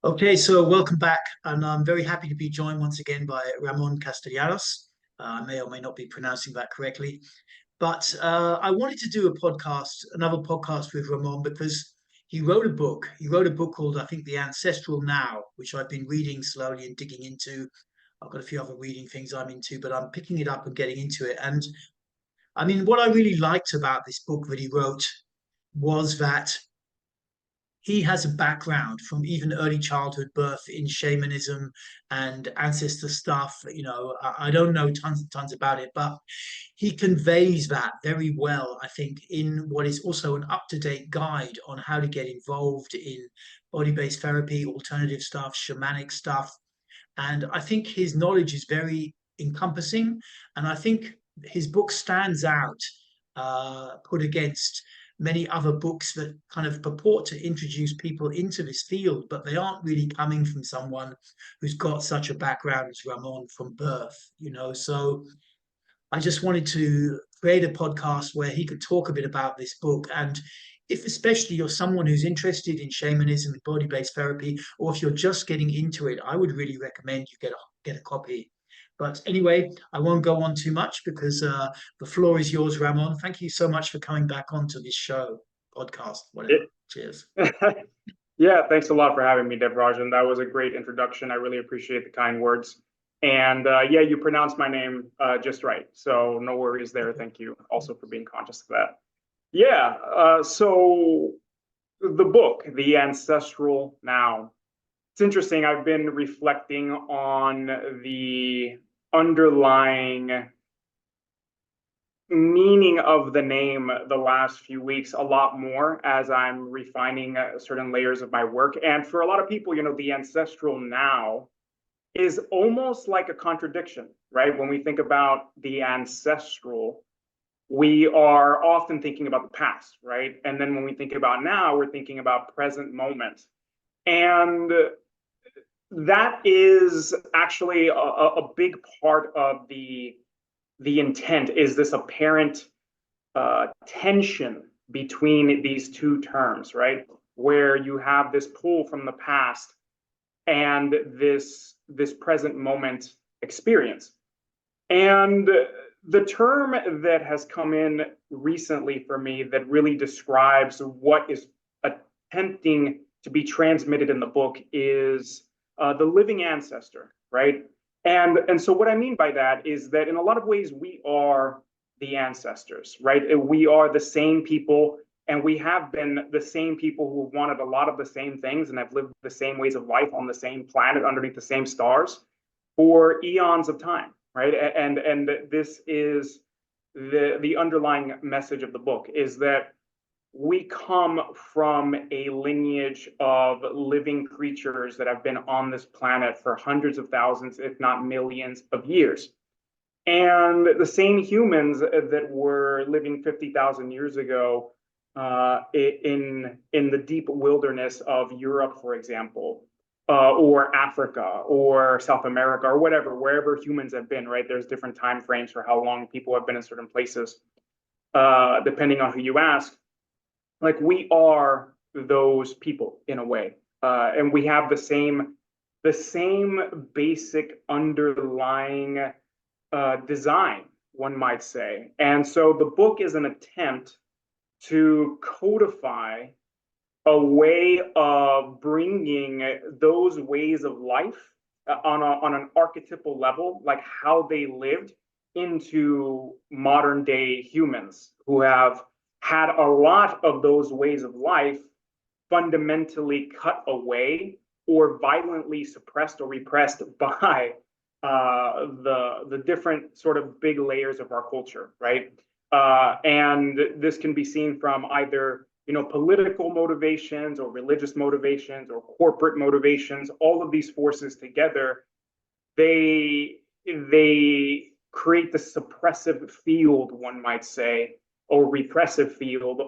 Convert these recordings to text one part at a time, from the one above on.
Okay, so welcome back, and I'm very happy to be joined once again by Ramon Castellanos. I may or may not be pronouncing that correctly, but I wanted to do another podcast with Ramon because he wrote a book. He wrote a book called, I think, The Ancestral Now, which I've been reading slowly and digging into. I've got a few other reading things I'm into, but I'm picking it up and getting into it. And I mean, what I really liked about this book that he wrote was that he has a background from even early childhood birth in shamanism and ancestor stuff. I don't know tons and tons about it, but he conveys that very well, I think, in what is also an up-to-date guide on how to get involved in body-based therapy, alternative stuff, shamanic stuff. And I think his knowledge is very encompassing. And I think his book stands out, put against many other books that kind of purport to introduce people into this field, but they aren't really coming from someone who's got such a background as Ramon from birth. So I just wanted to create a podcast where he could talk a bit about this book. And if especially you're someone who's interested in shamanism and body-based therapy, or if you're just getting into it, I would really recommend you get a copy. But anyway, I won't go on too much because the floor is yours, Ramon. Thank you so much for coming back onto this show, podcast, whatever. Cheers. Yeah, thanks a lot for having me, Devrajan. That was a great introduction. I really appreciate the kind words. And yeah, you pronounced my name just right. So no worries there. Thank you also for being conscious of that. Yeah, so the book, The Ancestral Now. It's interesting. I've been reflecting on the underlying meaning of the name the last few weeks a lot more as I'm refining certain layers of my work. And for a lot of people, the ancestral now is almost like a contradiction, right? When we think about the ancestral, we are often thinking about the past, right? And then when we think about now, we're thinking about present moment. And that is actually a big part of the intent, is this apparent tension between these two terms, right? Where you have this pull from the past and this present moment experience. And the term that has come in recently for me that really describes what is attempting to be transmitted in the book is the living ancestor, right? And so what I mean by that is that in a lot of ways, we are the ancestors, right? We are the same people, and we have been the same people who have wanted a lot of the same things and have lived the same ways of life on the same planet underneath the same stars for eons of time, right? And this is the underlying message of the book, is that we come from a lineage of living creatures that have been on this planet for hundreds of thousands, if not millions of years. And the same humans that were living 50,000 years ago in the deep wilderness of Europe, for example, or Africa or South America or whatever, wherever humans have been, right? There's different time frames for how long people have been in certain places, depending on who you ask. Like, we are those people in a way, and we have the same basic underlying design, one might say. And so the book is an attempt to codify a way of bringing those ways of life on an archetypal level, like how they lived, into modern day humans who have had a lot of those ways of life fundamentally cut away or violently suppressed or repressed by the different sort of big layers of our culture, right? And this can be seen from either political motivations or religious motivations or corporate motivations. All of these forces together, they create the suppressive field, one might say, or repressive field,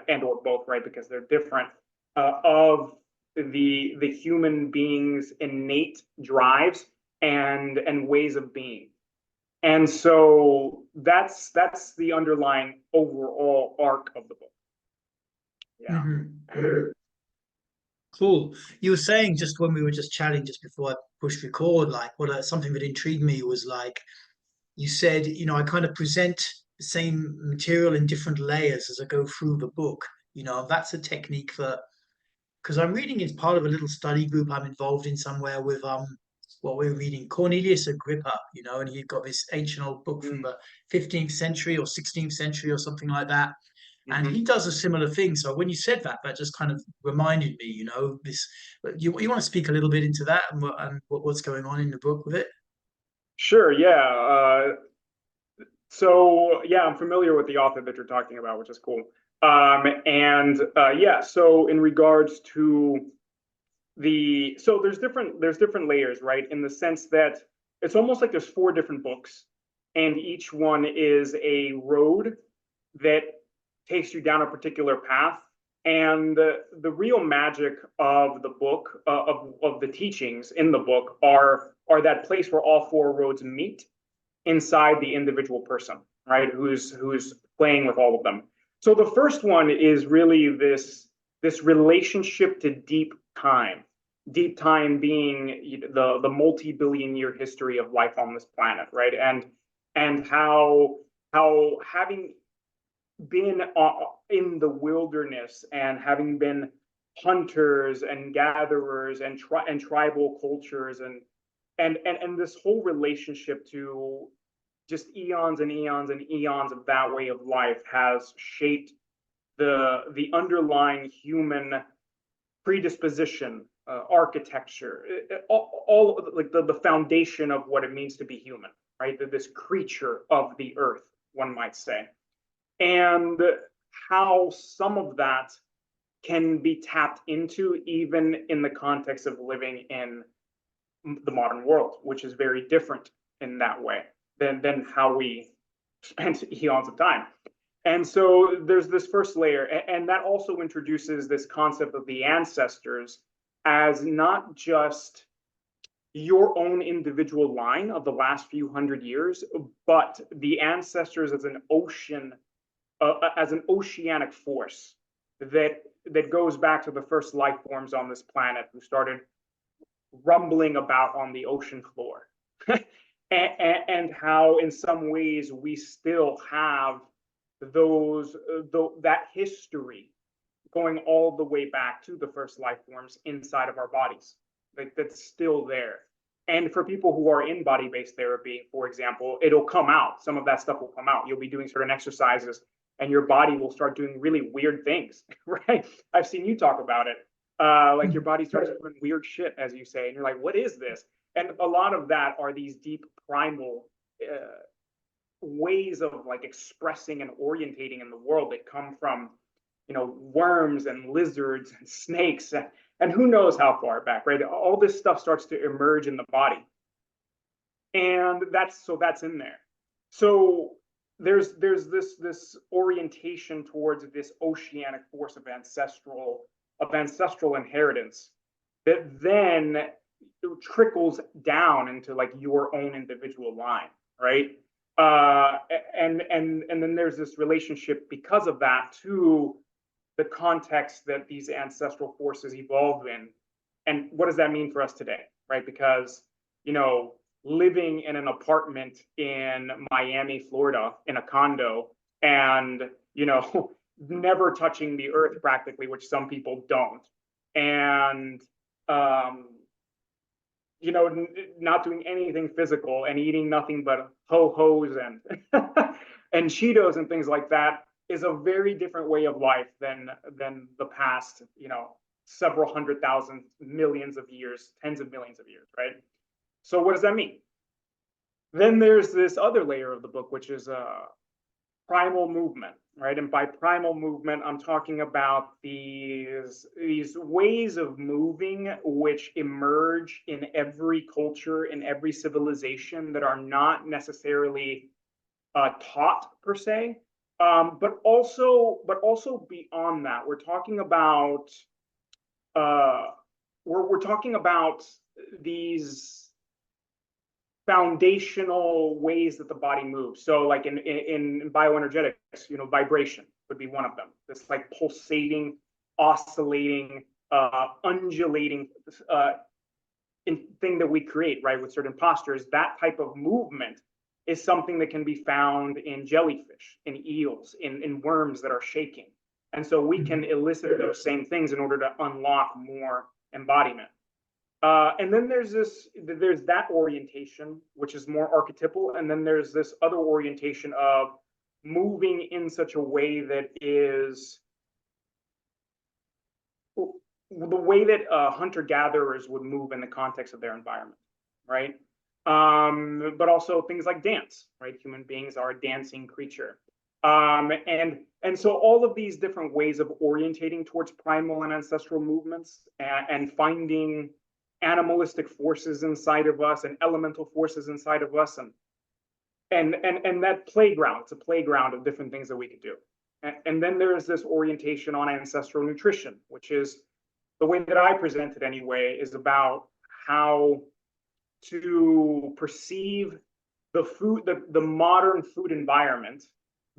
and or both, right? Because they're different, of the human being's innate drives and ways of being. And so that's the underlying overall arc of the book. Yeah. Mm-hmm. Cool. You were saying just when we were just chatting just before I pushed record, like something that intrigued me was like you said, I kind of present the same material in different layers as I go through the book. That's a technique for because I'm reading as part of a little study group I'm involved in somewhere with what we're reading Cornelius Agrippa, and he got this ancient old book from the 15th century or 16th century or something like that. And Mm-hmm. he does a similar thing. So when you said that, that just kind of reminded me, this. You want to speak a little bit into that what's going on in the book with it? Sure, yeah. So yeah, I'm familiar with the author that you're talking about, which is cool. And yeah, so in regards to so there's different layers, right? In the sense that it's almost like there's four different books, and each one is a road that takes you down a particular path. And the real magic of the book, of the teachings in the book, are that place where all four roads meet inside the individual person, right? Who's playing with all of them. So the first one is really this relationship to deep time being the multi-billion year history of life on this planet, right? And how having been in the wilderness and having been hunters and gatherers and tribal cultures and this whole relationship to just eons and eons and eons of that way of life has shaped the underlying human predisposition, architecture, all like the foundation of what it means to be human, right? This creature of the earth, one might say, and how some of that can be tapped into even in the context of living in the modern world, which is very different in that way than how we spent eons of time. And so there's this first layer, and that also introduces this concept of the ancestors as not just your own individual line of the last few hundred years, but the ancestors as an ocean, as an oceanic force that goes back to the first life forms on this planet who started rumbling about on the ocean floor. And how in some ways we still have that history going all the way back to the first life forms inside of our bodies. Like that's still there. And for people who are in body-based therapy, for example, it'll come out. Some of that stuff will come out. You'll be doing certain exercises and your body will start doing really weird things, right? I've seen you talk about it. Like your body starts doing weird shit, as you say, and you're like, what is this? And a lot of that are these deep primal ways of like expressing and orientating in the world that come from, worms and lizards and snakes and who knows how far back, right? All this stuff starts to emerge in the body, and that's in there. So there's this orientation towards this oceanic force of ancestral inheritance that then trickles down into like your own individual line, right? And then there's this relationship because of that to the context that these ancestral forces evolved in, and what does that mean for us today, right? Because living in an apartment in Miami, Florida, in a condo, and never touching the earth practically, which some people don't, and not doing anything physical and eating nothing but ho-hos and and Cheetos and things like that is a very different way of life than the past, several hundred thousand millions of years, tens of millions of years, right? So what does that mean? Then there's this other layer of the book, which is primal movement, right? And by primal movement, I'm talking about these ways of moving which emerge in every culture, in every civilization, that are not necessarily taught per se, but also beyond that. We're talking about we're talking about these foundational ways that the body moves. So like in bioenergetics, vibration would be one of them. This like pulsating, oscillating undulating thing that we create, right, with certain postures. That type of movement is something that can be found in jellyfish, in eels, in worms that are shaking. And so we can elicit those same things in order to unlock more embodiment. And then there's that orientation, which is more archetypal. And then there's this other orientation of moving in such a way that is the way that hunter-gatherers would move in the context of their environment, right? But also things like dance, right? Human beings are a dancing creature. And so all of these different ways of orientating towards primal and ancestral movements and finding animalistic forces inside of us and elemental forces inside of us, and that playground, it's a playground of different things that we could do. And then there's this orientation on ancestral nutrition, which is the way that I present it anyway, is about how to perceive the food, the modern food environment,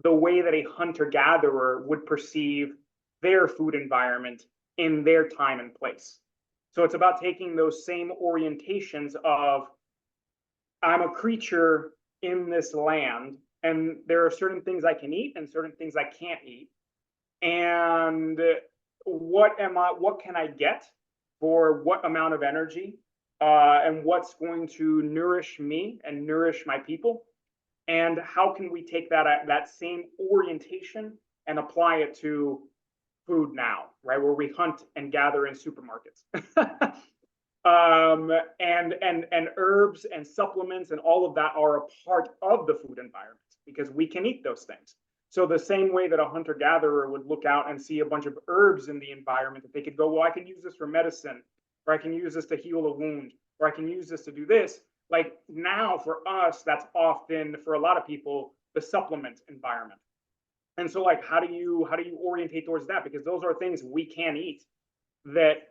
the way that a hunter-gatherer would perceive their food environment in their time and place. So it's about taking those same orientations of, I'm a creature in this land, and there are certain things I can eat and certain things I can't eat. And what can I get for what amount of energy, and what's going to nourish me and nourish my people? And how can we take that same orientation and apply it to food now, right? Where we hunt and gather in supermarkets. And herbs and supplements and all of that are a part of the food environment because we can eat those things. So the same way that a hunter-gatherer would look out and see a bunch of herbs in the environment, that they could go, well, I can use this for medicine, or I can use this to heal a wound, or I can use this to do this. Like now for us, that's often, for a lot of people, the supplement environment. And so like, how do you orientate towards that? Because those are things we can eat that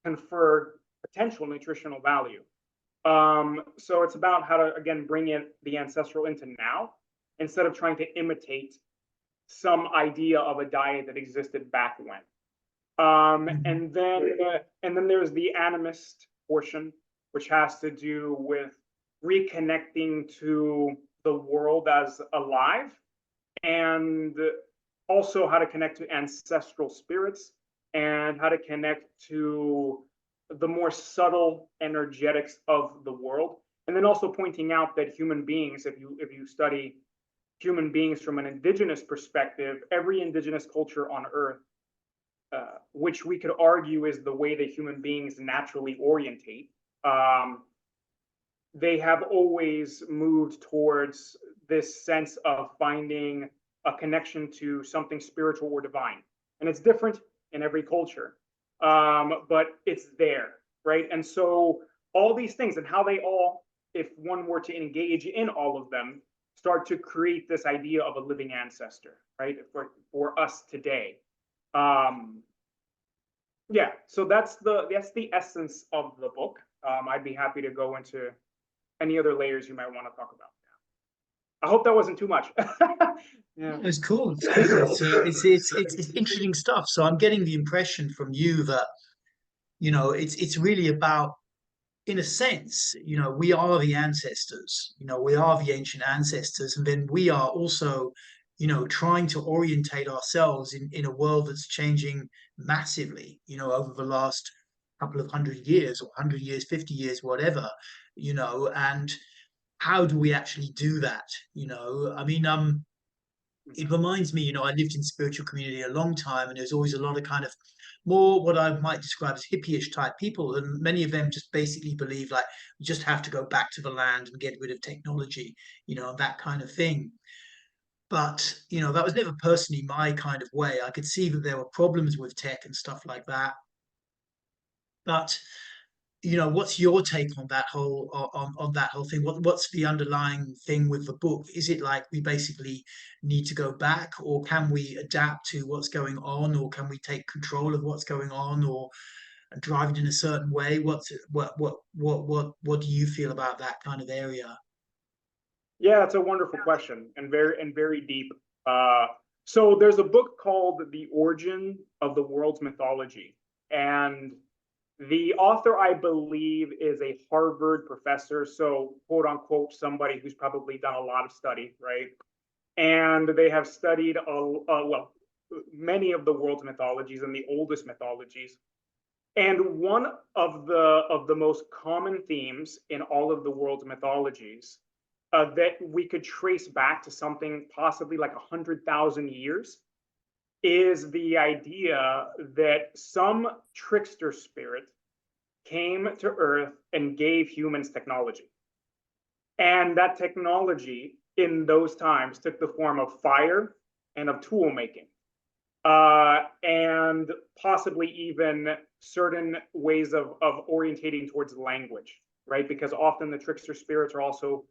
confer potential nutritional value. So it's about how to, again, bring in the ancestral into now, instead of trying to imitate some idea of a diet that existed back when. And then there's the animist portion, which has to do with reconnecting to the world as alive, and also how to connect to ancestral spirits and how to connect to the more subtle energetics of the world. And then also pointing out that human beings, if you study human beings from an indigenous perspective, every indigenous culture on Earth, which we could argue is the way that human beings naturally orientate, they have always moved towards this sense of finding a connection to something spiritual or divine. And it's different in every culture, but it's there, right? And so all these things and how they all, if one were to engage in all of them, start to create this idea of a living ancestor, right? For us today. Yeah, so that's the essence of the book. I'd be happy to go into any other layers you might want to talk about. I hope that wasn't too much. Yeah. It's cool. It's cool. It's interesting stuff. So I'm getting the impression from you that, it's really about, in a sense, we are the ancestors. We are the ancient ancestors, and then we are also, trying to orientate ourselves in a world that's changing massively, over the last couple of 100 years, or 100 years, 50 years, whatever, and how do we actually do that? I mean, it reminds me, I lived in spiritual community a long time, and there's always a lot of kind of more what I might describe as hippie-ish type people, and many of them just basically believe like we just have to go back to the land and get rid of technology, that kind of thing. But that was never personally my kind of way. I could see that there were problems with tech and stuff like that. But what's your take on that whole thing? What's the underlying thing with the book? Is it like we basically need to go back, or can we adapt to what's going on, or can we take control of what's going on, or drive it in a certain way? What do you feel about that kind of area? Yeah, it's a wonderful question and very deep. So there's a book called The Origin of the World's Mythology. And the author, I believe, is a Harvard professor, so quote unquote, somebody who's probably done a lot of study, right? And they have studied well, many of the world's mythologies and the oldest mythologies. And one of the most common themes in all of the world's mythologies that we could trace back to something possibly like 100,000 years is the idea that some trickster spirit came to Earth and gave humans technology. And that technology in those times took the form of fire and of tool making, and possibly even certain ways of orientating towards language, right? Because often the trickster spirits are also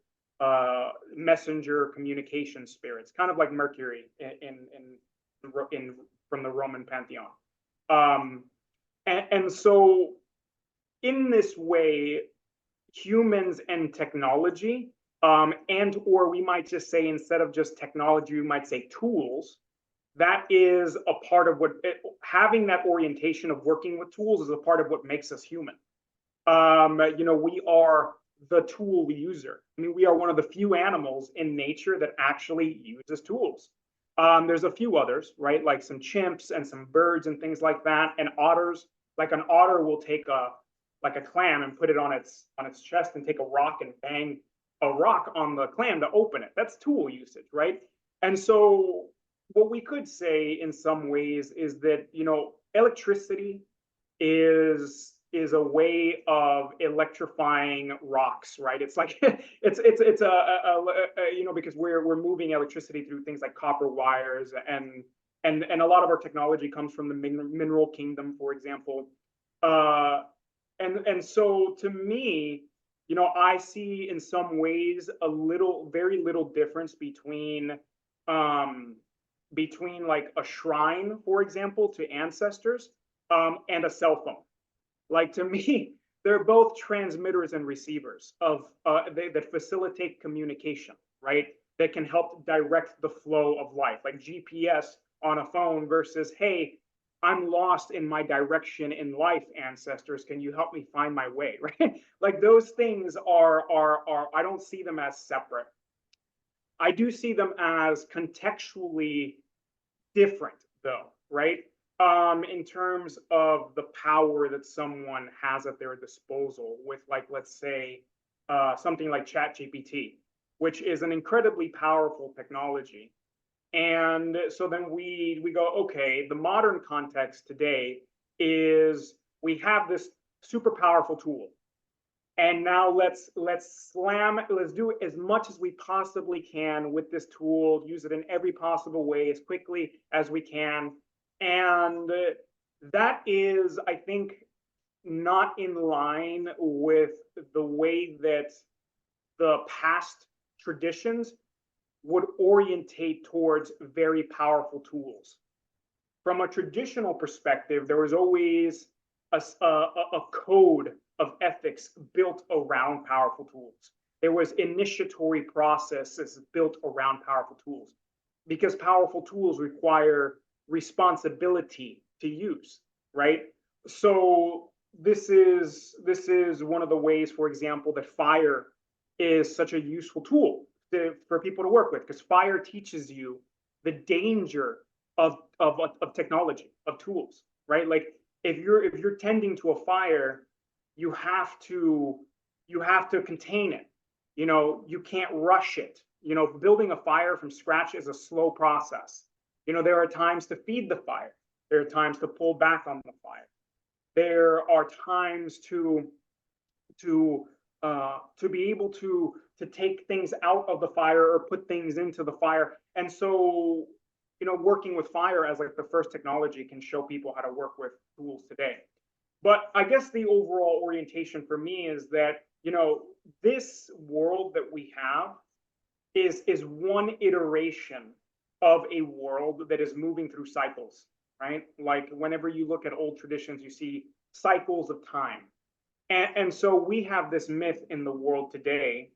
messenger communication spirits, kind of like Mercury in from the Roman pantheon. And so in this way, humans and technology, and or we might just say, instead of just technology, we might say tools. That is a part of what having that orientation of working with tools is a part of what makes us human. We are the tool user. I mean, we are one of the few animals in nature that actually uses tools. There's a few others, right? Like some chimps and some birds and things like that. And otters, like an otter will take a clam and put it on its chest and take a rock and bang a rock on the clam to open it. That's tool usage, right? And so what we could say in some ways is that, electricity is a way of electrifying rocks, right? It's like it's because we're moving electricity through things like copper wires, and a lot of our technology comes from the mineral kingdom, for example. And so to me, I see in some ways very little difference between like a shrine, for example, to ancestors, and a cell phone. Like, to me, they're both transmitters and receivers that facilitate communication, right? That can help direct the flow of life, like GPS on a phone versus, hey, I'm lost in my direction in life, ancestors. Can you help me find my way? Right? Like, those things are I don't see them as separate. I do see them as contextually different, though, right? In terms of the power that someone has at their disposal with, like, let's say, something like ChatGPT, which is an incredibly powerful technology. And so then we go, okay, the modern context today is we have this super powerful tool. And now let's do as much as we possibly can with this tool, use it in every possible way as quickly as we can. And that is, I think, not in line with the way that the past traditions would orientate towards very powerful tools. From a traditional perspective, there was always a code of ethics built around powerful tools. There was initiatory processes built around powerful tools, because powerful tools require responsibility to use, right? So this is one of the ways, for example, that fire is such a useful tool for people to work with, because fire teaches you the danger of technology, of tools, right? Like, if you're tending to a fire, you have to contain it. You can't rush it. Building a fire from scratch is a slow process. There are times to feed the fire. There are times to pull back on the fire. There are times to be able to take things out of the fire or put things into the fire. And so, working with fire as like the first technology can show people how to work with tools today. But I guess the overall orientation for me is that, this world that we have is one iteration of a world that is moving through cycles, right? Like, whenever you look at old traditions, you see cycles of time. And so we have this myth in the world today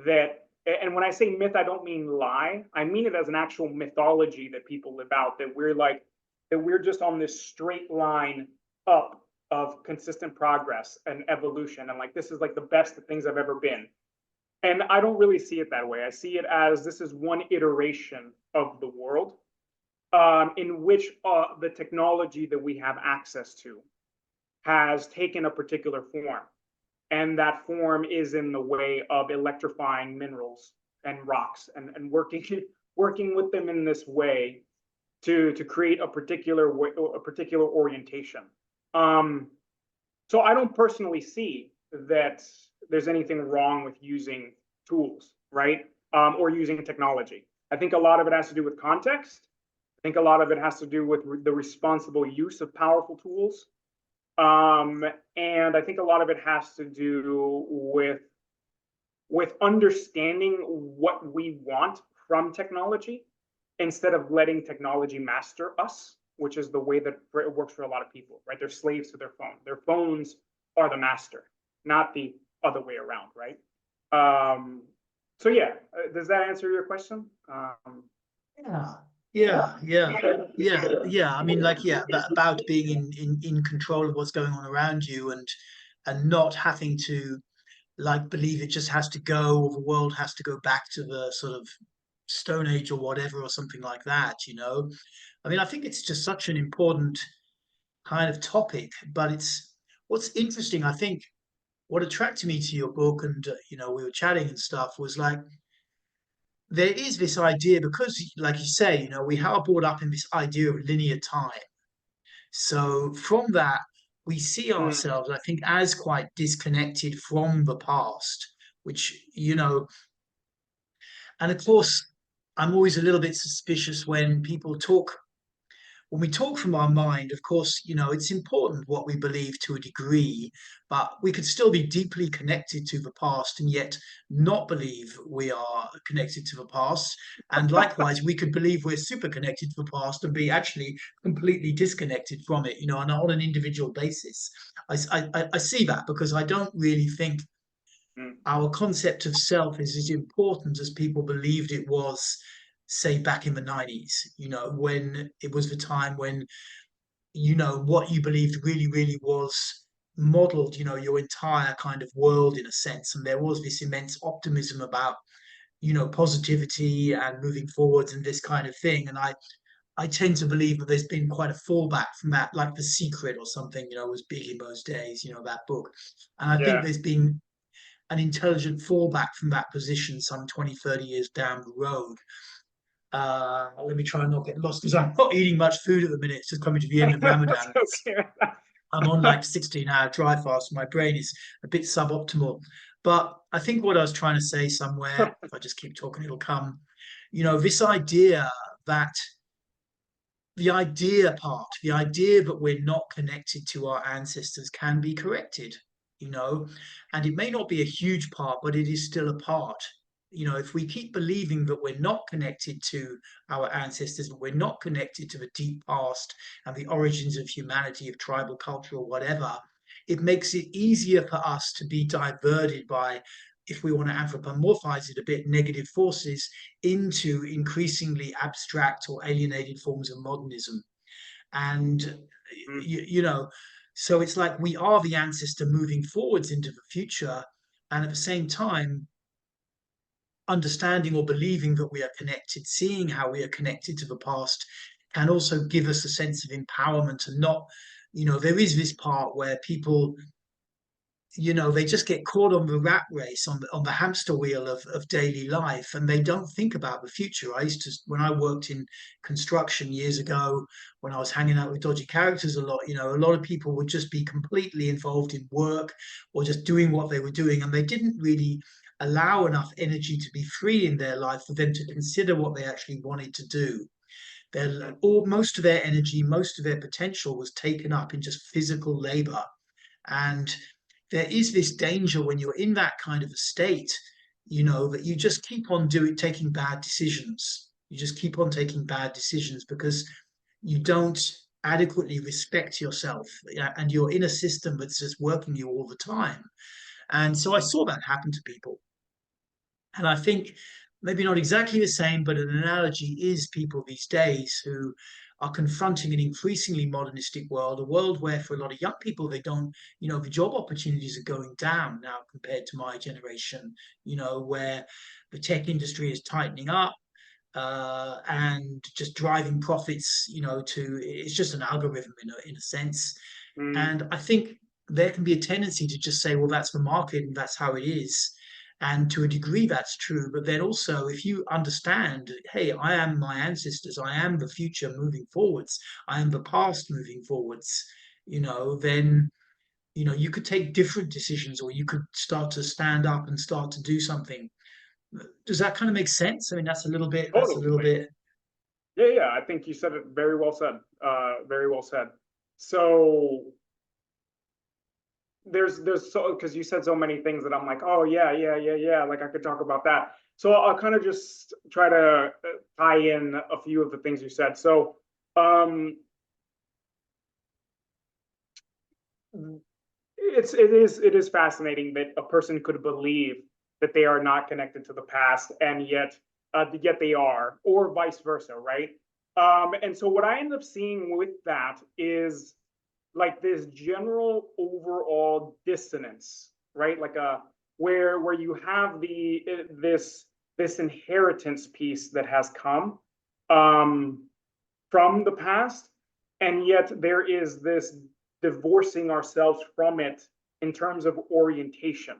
that, and when I say myth, I don't mean lie. I mean it as an actual mythology that people live out, that we're just on this straight line up of consistent progress and evolution, and like this is like the best that things have ever been. And I don't really see it that way. I see it as this is one iteration of the world, in which the technology that we have access to has taken a particular form. And that form is in the way of electrifying minerals and rocks, and working with them in this way to create a particular orientation. So I don't personally see that there's anything wrong with using tools, right? Or using technology. I think a lot of it has to do with context. I think a lot of it has to do with the responsible use of powerful tools. And I think a lot of it has to do with understanding what we want from technology instead of letting technology master us, which is the way that it works for a lot of people, right? They're slaves to their phone. Their phones are the master, not the other way around, right? So yeah, does that answer your question? Yeah. I mean, like, yeah, about being in control of what's going on around you, and not having to like believe it just has to go, or the world has to go back to the sort of Stone Age or whatever, or something like that, you know. I mean, I think it's just such an important kind of topic, but it's what's interesting, I think, what attracted me to your book, and you know, we were chatting and stuff, was like there is this idea, because like you say, you know, we are brought up in this idea of linear time. So from that, we see Mm, ourselves, I think, as quite disconnected from the past, which, you know, and of course, I'm always a little bit suspicious when people talk, when we talk from our mind. Of course, you know, it's important what we believe to a degree, but we could still be deeply connected to the past and yet not believe we are connected to the past. And likewise, we could believe we're super connected to the past and be actually completely disconnected from it, you know, on an individual basis. I see that, because I don't really think mm, our concept of self is as important as people believed it was, say, back in the 90s, you know, when it was the time when, you know, what you believed really was modeled, you know, your entire kind of world in a sense. And there was this immense optimism about, you know, positivity and moving forwards and this kind of thing. And I tend to believe that there's been quite a fallback from that, like The Secret or something, you know, was big in those days, you know, that book. And I think yeah. there's been an intelligent fallback from that position some 20, 30 years down the road. Let me try and not get lost, because I'm not eating much food at the minute. It's just coming to the end of That's Ramadan. okay. I'm on like 16-hour dry fast. My brain is a bit suboptimal. But I think what I was trying to say somewhere, if I just keep talking, it'll come. You know, this idea that the idea that we're not connected to our ancestors can be corrected, you know, and it may not be a huge part, but it is still a part. You know, if we keep believing that we're not connected to our ancestors, that we're not connected to the deep past and the origins of humanity, of tribal culture or whatever, it makes it easier for us to be diverted by, if we want to anthropomorphize it a bit, negative forces into increasingly abstract or alienated forms of modernism. And, Mm, you know, so it's like we are the ancestor moving forwards into the future. And at the same time, understanding or believing that we are connected, seeing how we are connected to the past, can also give us a sense of empowerment. And not, you know, there is this part where people, you know, they just get caught on the rat race, on the hamster wheel of daily life, and they don't think about the future. I used to, when I worked in construction years ago, when I was hanging out with dodgy characters a lot, you know, a lot of people would just be completely involved in work or just doing what they were doing, and they didn't really allow enough energy to be free in their life for them to consider what they actually wanted to do. Most of their energy, most of their potential was taken up in just physical labor. And there is this danger when you're in that kind of a state, you know, that you just keep on taking bad decisions. You just keep on taking bad decisions because you don't adequately respect yourself, yeah, and you're in a system that's just working you all the time. And so I saw that happen to people. And I think maybe not exactly the same, but an analogy is people these days who are confronting an increasingly modernistic world, a world where for a lot of young people, they don't, the job opportunities are going down now compared to my generation, where the tech industry is tightening up, and just driving profits, to it's just an algorithm in a sense. Mm, And I think there can be a tendency to just say, well, that's the market and that's how it is. And to a degree, that's true. But then also, if you understand, hey, I am my ancestors, I am the future moving forwards, I am the past moving forwards, then you could take different decisions, or you could start to stand up and start to do something. Does that kind of make sense? I mean, that's a little totally. bit. Yeah, yeah. I think you said it very well said. Very well said. So there's so because you said so many things that I'm like, oh yeah, yeah, yeah, yeah. Like I could talk about that. So I'll kind of just try to tie in a few of the things you said. So um, it is fascinating that a person could believe that they are not connected to the past, and yet they are, or vice versa, right? And so what I end up seeing with that is like this general overall dissonance, right? Like a where you have this inheritance piece that has come um, from the past, and yet there is this divorcing ourselves from it in terms of orientation.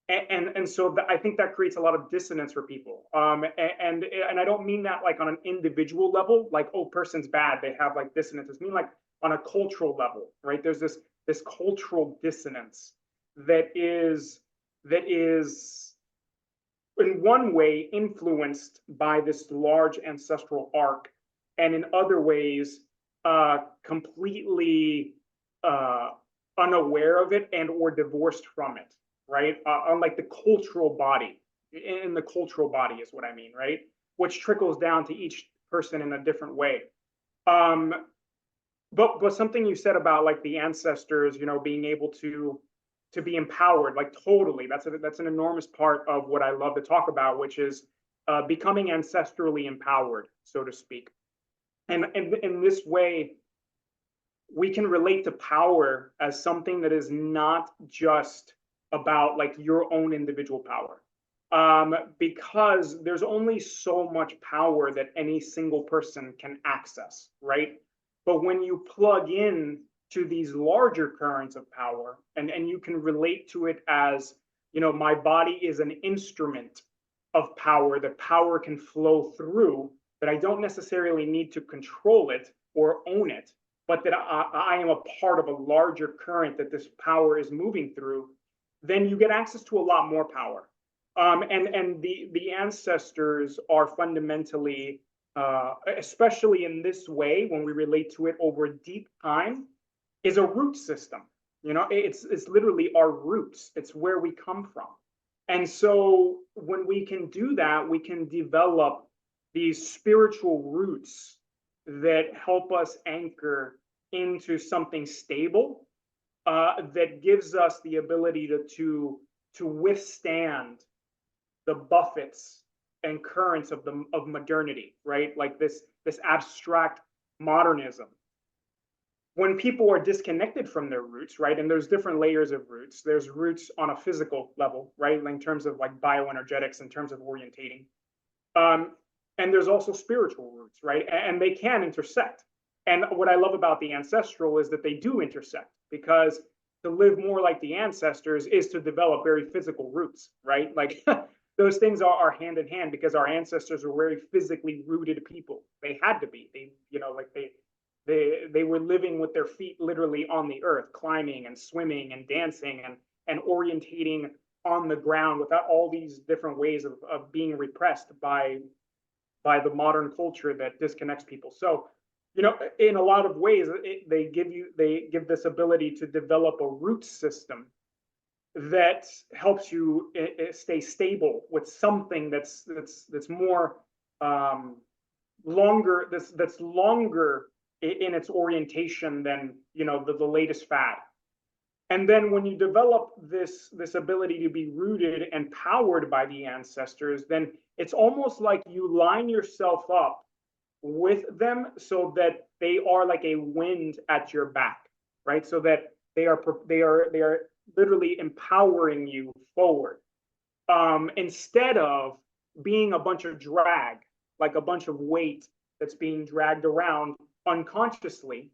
And so I think that creates a lot of dissonance for people. And I don't mean that like on an individual level, like, oh, person's bad, they have like dissonance. I mean like on a cultural level, right? There's this cultural dissonance that is in one way influenced by this large ancestral arc, and in other ways completely uh, unaware of it and or divorced from it, right? Unlike the cultural body, in the cultural body is what I mean, right? Which trickles down to each person in a different way. Um, but something you said about like the ancestors, being able to be empowered, like totally, that's an enormous part of what I love to talk about, which is becoming ancestrally empowered, so to speak. And in this way, we can relate to power as something that is not just about like your own individual power, because there's only so much power that any single person can access, right? But when you plug in to these larger currents of power, and you can relate to it as, my body is an instrument of power, that power can flow through, that I don't necessarily need to control it or own it, but that I am a part of a larger current that this power is moving through, then you get access to a lot more power. And the ancestors are fundamentally, especially in this way, when we relate to it over deep time, is a root system. It's literally our roots. It's where we come from. And so when we can do that, we can develop these spiritual roots that help us anchor into something stable, that gives us the ability to withstand the buffets and currents of modernity, right? Like this abstract modernism. When people are disconnected from their roots, right? And there's different layers of roots. There's roots on a physical level, right? In terms of like bioenergetics, in terms of orientating. Um, and there's also spiritual roots, right? And they can intersect. And what I love about the ancestral is that they do intersect, because to live more like the ancestors is to develop very physical roots, right? Like those things are hand in hand, because our ancestors were very physically rooted people. They had to be. Like they were living with their feet literally on the earth, climbing and swimming and dancing and orientating on the ground without all these different ways of being repressed by the modern culture that disconnects people. So, in a lot of ways, they give this ability to develop a root system that helps you stay stable with something that's more longer, that's longer in its orientation than the latest fad. And then when you develop this ability to be rooted and powered by the ancestors, then it's almost like you line yourself up with them, so that they are like a wind at your back, right? So that they are literally empowering you forward, instead of being a bunch of drag, like a bunch of weight that's being dragged around unconsciously,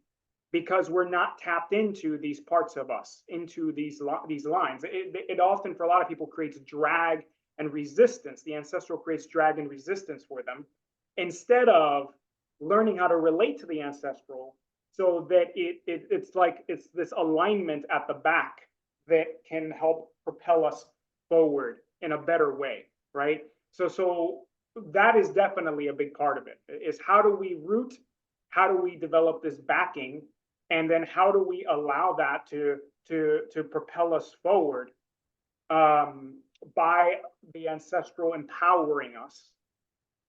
because we're not tapped into these parts of us, into these lines. It often, for a lot of people, creates drag and resistance. The ancestral creates drag and resistance for them, instead of learning how to relate to the ancestral, so that it's this alignment at the back that can help propel us forward in a better way, right? So that is definitely a big part of it, is how do we root, how do we develop this backing, and then how do we allow that to propel us forward, by the ancestral empowering us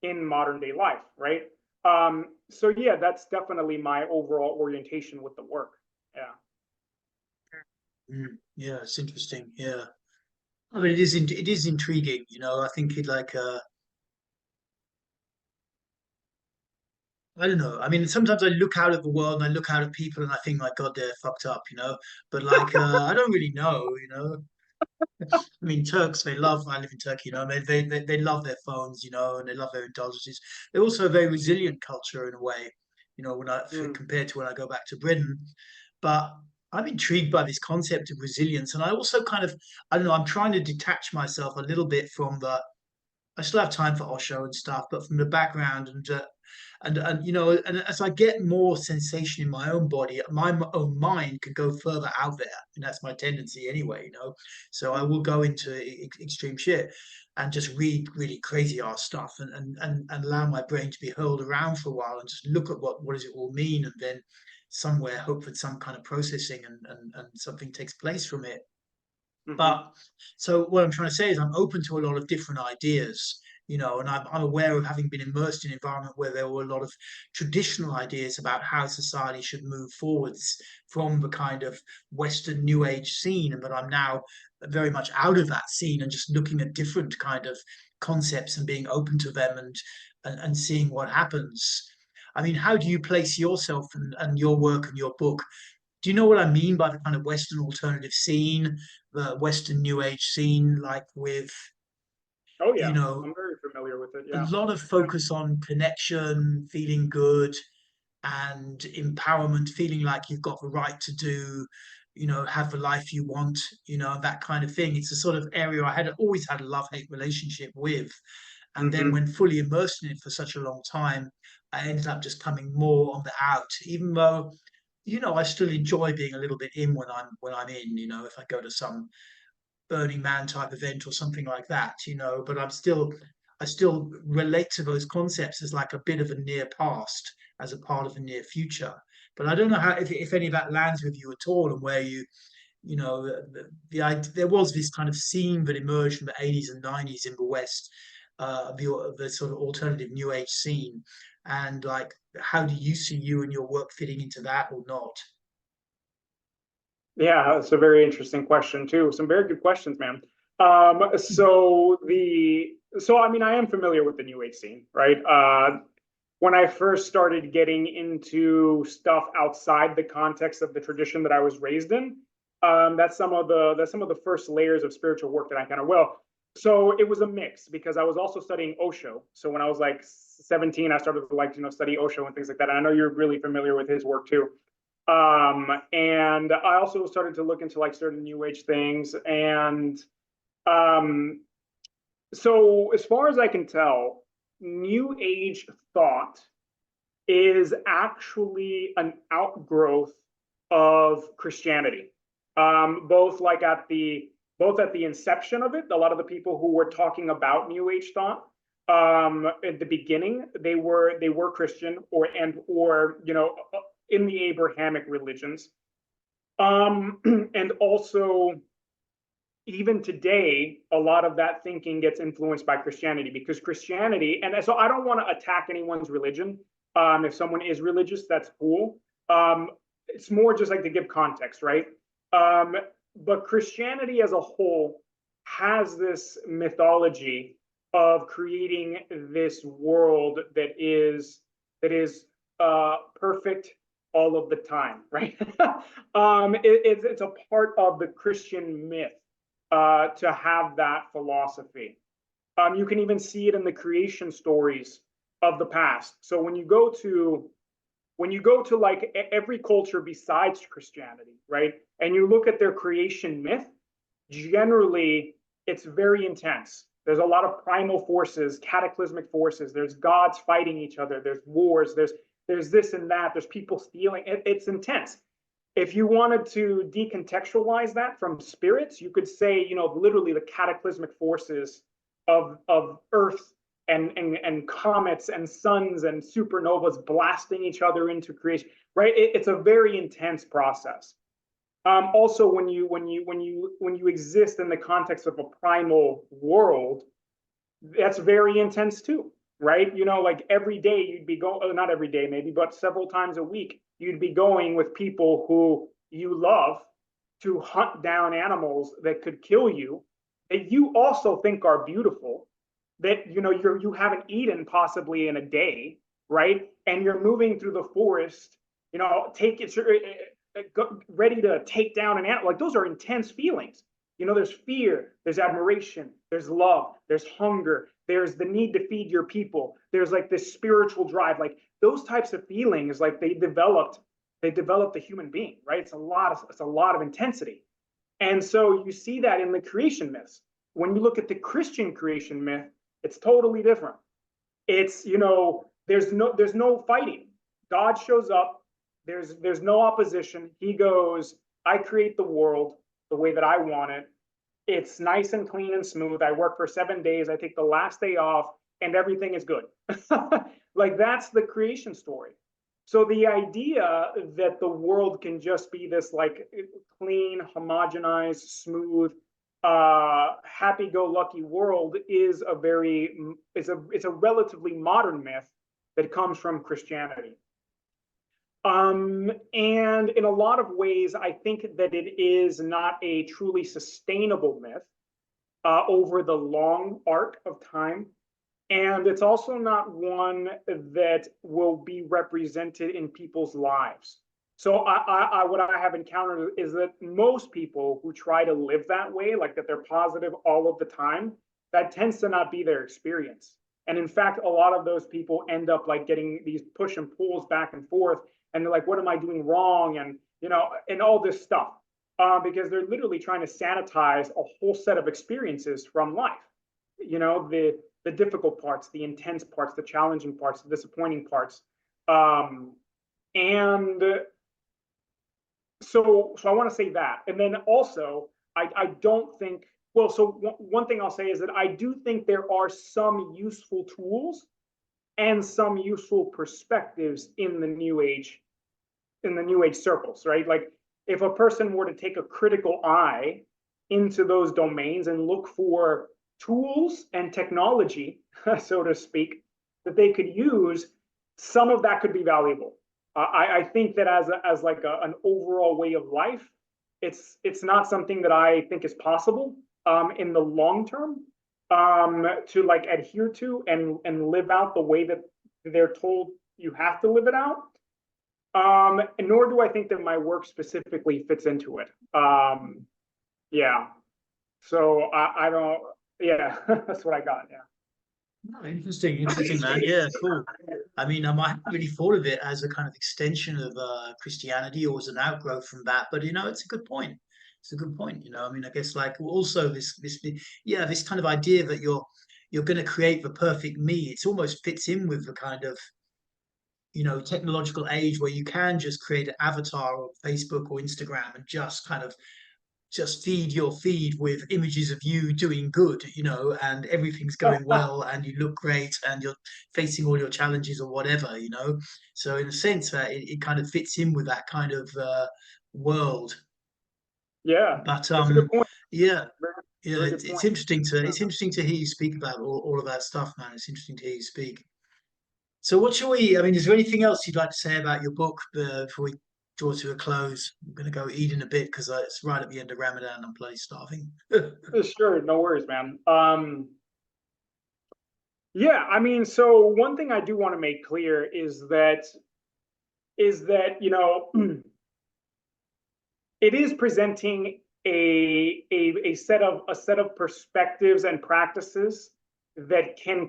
in modern day life, right? So yeah, that's definitely my overall orientation with the work. Yeah. Yeah, it's interesting. Yeah, I mean, it is intriguing. I think it like I don't know. I mean, sometimes I look out at the world and I look out at people and I think, my God, they're fucked up. But like, I don't really know. I mean, Turks, they love, I live in Turkey, they love their phones, and they love their indulgences. They're also a very resilient culture in a way, Mm. compared to when I go back to Britain. But I'm intrigued by this concept of resilience. And I also kind of, I don't know, I'm trying to detach myself a little bit from I still have time for Osho and stuff, but from the background and as I get more sensation in my own body, my own mind can go further out there, and that's my tendency anyway. So I will go into extreme shit and just read really crazy ass stuff and allow my brain to be hurled around for a while and just look at what does it all mean, and then somewhere hope for some kind of processing and something takes place from it. Mm-hmm. But so what I'm trying to say is I'm open to a lot of different ideas, and I'm aware of having been immersed in an environment where there were a lot of traditional ideas about how society should move forwards from the kind of Western New Age scene. But I'm now very much out of that scene and just looking at different kind of concepts and being open to them and seeing what happens. I mean, how do you place yourself and your work and your book? Do you know what I mean by the kind of Western alternative scene, the Western New Age scene, like with, Oh you yeah, know, I'm very familiar with it. a Yeah. lot of And focus on connection, feeling good, and empowerment, feeling like you've got the right to have the life you want, that kind of thing. It's a sort of area I had always had a love-hate relationship with. And then mm-hmm. when fully immersed in it for such a long time, I ended up just coming more on the out, even though, I still enjoy being a little bit in when I'm in, if I go to some Burning Man type event or something like that, but I still relate to those concepts as like a bit of a near past, as a part of a near future. But I don't know how if any of that lands with you at all, and where there was this kind of scene that emerged from the 80s and 90s in the West, the sort of alternative New Age scene, and like how do you see you and your work fitting into that or not? Yeah, that's a very interesting question too. Some very good questions, man. So I mean, I am familiar with the New Age scene, right? When I first started getting into stuff outside the context of the tradition that I was raised in, that's some of the first layers of spiritual work that I kind of will. So it was a mix because I was also studying Osho. So when I was like 17, I started to study Osho and things like that. And I know you're really familiar with his work too. And I also started to look into like certain New Age things. And um, so, as far as I can tell, New Age thought is actually an outgrowth of Christianity. Both like at the inception of it, a lot of the people who were talking about New Age thought, at the beginning, they were Christian or in the Abrahamic religions, and also even today, a lot of that thinking gets influenced by Christianity, because Christianity, and so I don't want to attack anyone's religion. If someone is religious, that's cool. It's more just like to give context, right? Um, but Christianity as a whole has this mythology of creating this world that is perfect all of the time, right? It's a part of the Christian myth to have that philosophy. You can even see it in the creation stories of the past. So when you go to like every culture besides Christianity, right, and you look at their creation myth, generally it's very intense. There's a lot of primal forces, cataclysmic forces. There's gods fighting each other. There's wars. There's this and that. There's people stealing. It's intense. If you wanted to decontextualize that from spirits, you could say, you know, literally the cataclysmic forces of Earth and comets and suns and supernovas blasting each other into creation, right? It's a very intense process. Also, when you exist in the context of a primal world, that's very intense too, right? You know, like every day you'd be going, not every day maybe, but several times a week, you'd be going with people who you love to hunt down animals that could kill you, that you also think are beautiful, that you know you haven't eaten possibly in a day, right? And you're moving through the forest, you know, ready to take down an animal. Like those are intense feelings. You know, there's fear, there's admiration, there's love, there's hunger, there's the need to feed your people. There's like this spiritual drive. Like those types of feelings, like they developed the human being, right? It's a lot of intensity. And so you see that in the creation myths. When you look at the Christian creation myth, it's totally different. It's, you know, there's no fighting. God shows up. There's no opposition. He goes, I create the world the way that I want it. It's nice and clean and smooth. I work for 7 days. I take the last day off and everything is good. Like that's the creation story. So the idea that the world can just be this like clean, homogenized, smooth, happy-go-lucky world is it's a relatively modern myth that comes from Christianity. And in a lot of ways, I think that it is not a truly sustainable myth over the long arc of time. And it's also not one that will be represented in people's lives. So what I have encountered is that most people who try to live that way, like that they're positive all of the time, that tends to not be their experience. And in fact, a lot of those people end up like getting these push and pulls back and forth. And they're like, what am I doing wrong? And, you know, and all this stuff, because they're literally trying to sanitize a whole set of experiences from life. You know, the difficult parts, the intense parts, the challenging parts, the disappointing parts. And so I want to say that. And then also, I don't think, well, so one thing I'll say is that I do think there are some useful tools and some useful perspectives in the new age circles, right? Like if a person were to take a critical eye into those domains and look for tools and technology, so to speak, that they could use, some of that could be valuable. I think that as like an overall way of life, it's not something that I think is possible in the long term to like adhere to and live out the way that they're told you have to live it out. And nor do I think that my work specifically fits into it. Yeah. So I don't. Yeah, that's what I got. Yeah. Oh, interesting, man. Yeah, cool. I mean, I haven't really thought of it as a kind of extension of Christianity or as an outgrowth from that, but you know, it's a good point. It's a good point. You know, I mean, I guess like also yeah, this kind of idea that you're going to create the perfect me. It's almost fits in with the kind of technological age where you can just create an avatar on Facebook or Instagram and just kind of just feed your feed with images of you doing good, and everything's going well and you look great and you're facing all your challenges or whatever. So in a sense that it kind of fits in with that kind of world. Yeah, But that's a good point. yeah, Very, yeah, very good it's point. interesting to it's interesting to hear you speak about all of that stuff, man. It's interesting to hear you speak. So what shall we? I mean, is there anything else you'd like to say about your book before we draw to a close? I'm going to go eat in a bit because it's right at the end of Ramadan. I'm bloody starving. Sure, no worries, man. Yeah, I mean, so one thing I do want to make clear is that is that, it is presenting a set of perspectives and practices that can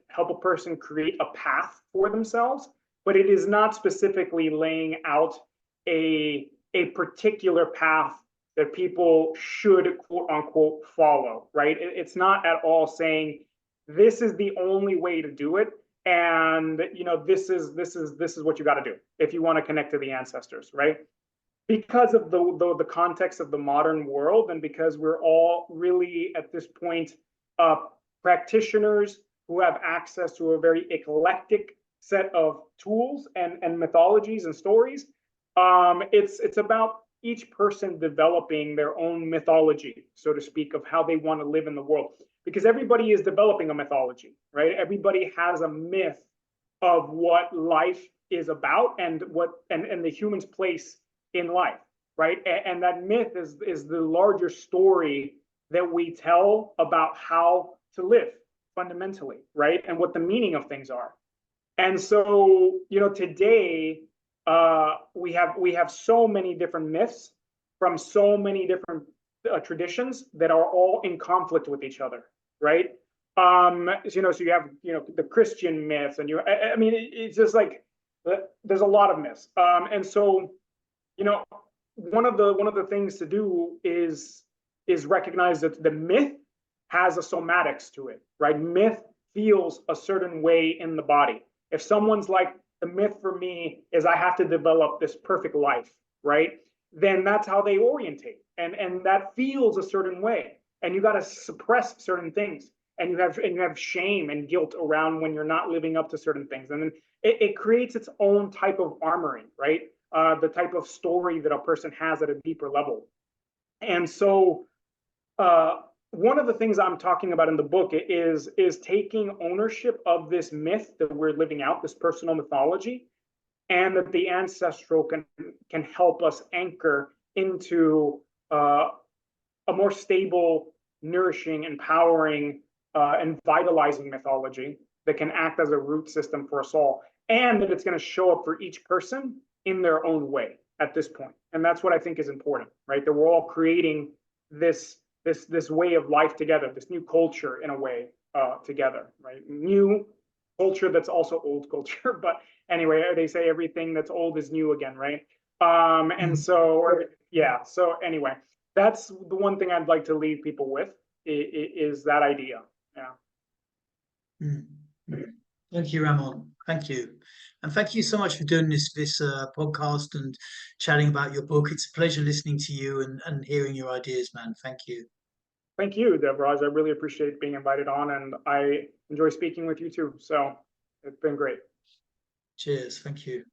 help a person create a path for themselves, but it is not specifically laying out a particular path that people should, quote unquote, follow, right? It's not at all saying this is the only way to do it, and this is what you got to do if you want to connect to the ancestors, right? Because of the context of the modern world, and because we're all really at this point practitioners who have access to a very eclectic set of tools and mythologies and stories, it's about each person developing their own mythology, so to speak, of how they want to live in the world. Because everybody is developing a mythology, right? Everybody has a myth of what life is about and the human's place in life, right? And that myth is the larger story that we tell about how to live fundamentally, right? And what the meaning of things are. And so, today we have so many different myths from so many different traditions that are all in conflict with each other, right? So you have the Christian myths, and I mean, it's just like there's a lot of myths, and so one of the things to do is recognize that the myth has a somatics to it, right? Myth feels a certain way in the body. If someone's like, the myth for me is I have to develop this perfect life, right? Then that's how they orientate, and that feels a certain way, and you got to suppress certain things, and you have shame and guilt around when you're not living up to certain things, and then it creates its own type of armoring, right? The type of story that a person has at a deeper level. And so one of the things I'm talking about in the book is taking ownership of this myth that we're living out, this personal mythology, and that the ancestral can help us anchor into a more stable, nourishing, empowering, and vitalizing mythology that can act as a root system for us all, and that it's going to show up for each person in their own way at this point. And that's what I think is important, right? That we're all creating this way of life together, this new culture in a way together, right? New culture that's also old culture, but anyway, they say everything that's old is new again, right? And so, yeah, so anyway, that's the one thing I'd like to leave people with is that idea. Yeah. Thank you, Ramon. Thank you. And thank you so much for doing this podcast and chatting about your book. It's a pleasure listening to you and hearing your ideas, man. Thank you. Thank you, Devraj. I really appreciate being invited on, and I enjoy speaking with you too. So it's been great. Cheers. Thank you.